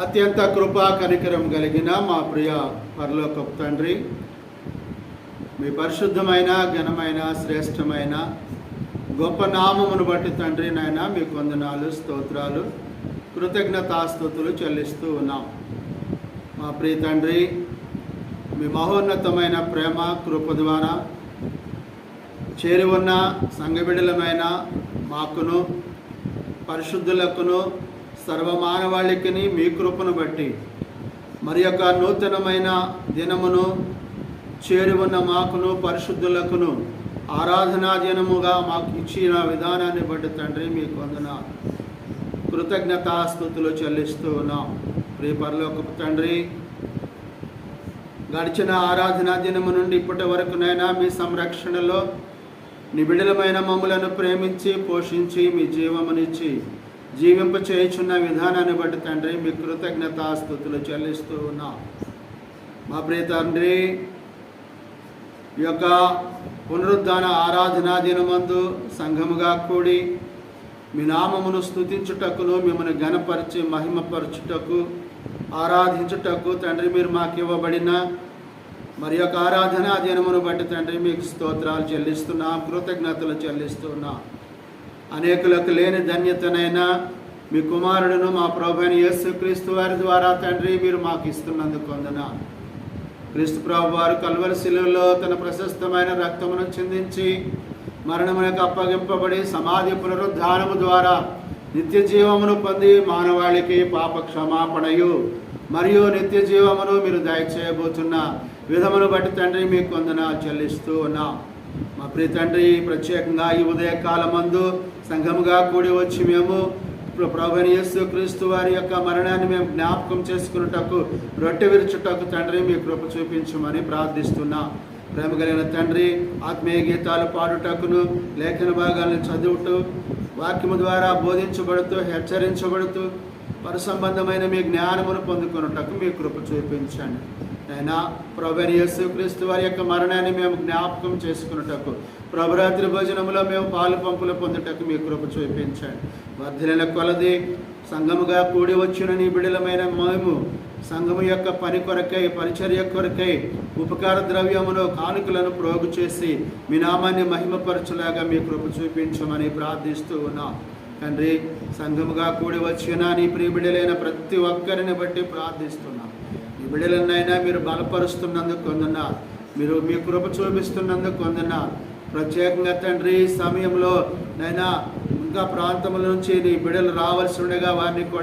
అత్యంత కృపా కనికరం కలిగిన మా ప్రియ పరలోకపు తండ్రి, మీ పరిశుద్ధమైన ఘనమైన శ్రేష్టమైన గొప్ప నామమును బట్టి తండ్రి నాయన మీకు వందనాలు, స్తోత్రాలు, కృతజ్ఞతాస్తుతులు చెల్లిస్తూ ఉన్నాం. మా ప్రియ తండ్రి, మీ మహోన్నతమైన ప్రేమ కృప ద్వారా చేరి ఉన్న సంఘబిడ్డలమైన మాకును పరిశుద్ధులకును సర్వమానవాళికిని మీ కృపను బట్టి మరి యొక్క నూతనమైన దినమును చేరి ఉన్న మాకును పరిశుద్ధులకును ఆరాధనా దినముగా మాకు ఇచ్చిన విధానాన్ని బట్టి తండ్రి మీకు వందనాలు, కృతజ్ఞతాస్తుతులు చెల్లిస్తూ ఉన్నాం. ప్రియ పరలోకపు తండ్రి, గడిచిన ఆరాధనా దినము నుండి ఇప్పటి వరకునైనా మీ సంరక్షణలో నిబిడలమైన మమ్ములను ప్రేమించి పోషించి మీ జీవమునిచ్చి జీవింప చేయుచున్న విధానాన్ని బట్టి తండ్రి మీ కృతజ్ఞతాస్తుతులు చెల్లిస్తూ ఉన్నాం. మా ప్రియ తండ్రి, ఈ యొక్క పునరుద్ధాన ఆరాధనా దినమందు సంఘముగా కూడి మీ నామమును స్తుతించుటకును మిమ్మల్ని ఘనపరిచి మహిమపరచుటకు ఆరాధించుటకు తండ్రి మీరు మాకు ఇవ్వబడిన మరి యొక్క ఆరాధనా దినమును బట్టి తండ్రి మీకు స్తోత్రాలు చెల్లిస్తున్నాం, కృతజ్ఞతలు చెల్లిస్తున్నాం. అనేకులకు లేని ధన్యతనైనా మీ కుమారుడును మా ప్రభువైన యేసుక్రీస్తు వారి ద్వారా తండ్రి మీరు మాకు ఇస్తున్నందుకు వందనాలు. క్రీస్తు ప్రభు వారు కల్వరి శిలువలో తన ప్రశస్తమైన రక్తమును చిందించి మరణమునకు అప్పగింపబడి సమాధి పునరుద్ధానము ద్వారా నిత్య జీవమును పొంది మానవాళికి పాప క్షమాపణయు మరియు నిత్య జీవమును మీరు దయచేయబోతున్న విధమును బట్టి తండ్రి మీకు వందనాలు చెల్లిస్తూ ఉన్నాం. మా ప్రియ తండ్రి, ప్రత్యేకంగా ఈ ఉదయకాలమందు సంఘముగా కూడి వచ్చి మేము ప్రభువైన యేసుక్రీస్తు వారి యొక్క మరణాన్ని మేము జ్ఞాపకం చేసుకున్నటకు రొట్టె విరుచుటకు తండ్రి మీ కృప చూపించమని ప్రార్థిస్తున్నాం. ప్రేమ కలిగిన తండ్రి, ఆత్మీయ గీతాలు పాడుటకును లేఖన భాగాలను చదువుతూ వాక్యము ద్వారా బోధించబడుతూ హెచ్చరించబడుతూ పరసంబంధమైన మీ జ్ఞానమును పొందుకున్నటకు మీ కృప చూపించండి. అయినా ప్రభువైన యేసుక్రీస్తు వారి యొక్క మరణాన్ని మేము జ్ఞాపకం చేసుకున్నటకు ప్రభురాత్రి భోజనములో మేము పాలు పంపులు పొందుటకు మీ కృప చూపించండి. వర్ధిల్ల కొలది సంఘముగా కూడి వచ్చిన నీ బిడలమైన మేము సంఘము యొక్క పని కొరకై పరిచర్య కొరకై ఉపకార ద్రవ్యమును కానుకలను ప్రోగు చేసి మీ నామాన్ని మహిమపరచులాగా మీ కృప చూపించమని ప్రార్థిస్తూ ఉన్నాం. తండ్రి, సంఘముగా కూడి వచ్చిన నీ ప్రియ బిడ్డలైన ప్రతి ఒక్కరిని బట్టి ప్రార్థిస్తున్నాం. ఈ బిడ్డలనైనా మీరు బలపరుస్తున్నందుకు వందనాలు, మీరు మీ కృప చూపిస్తున్నందుకు వందనాలు. ప్రత్యేకంగా తండ్రి, సమయంలో నైనా ఇంకా ప్రాంతముల నుంచి నీ బిడ్డలు రావాల్సి ఉండగా వారిని కూడా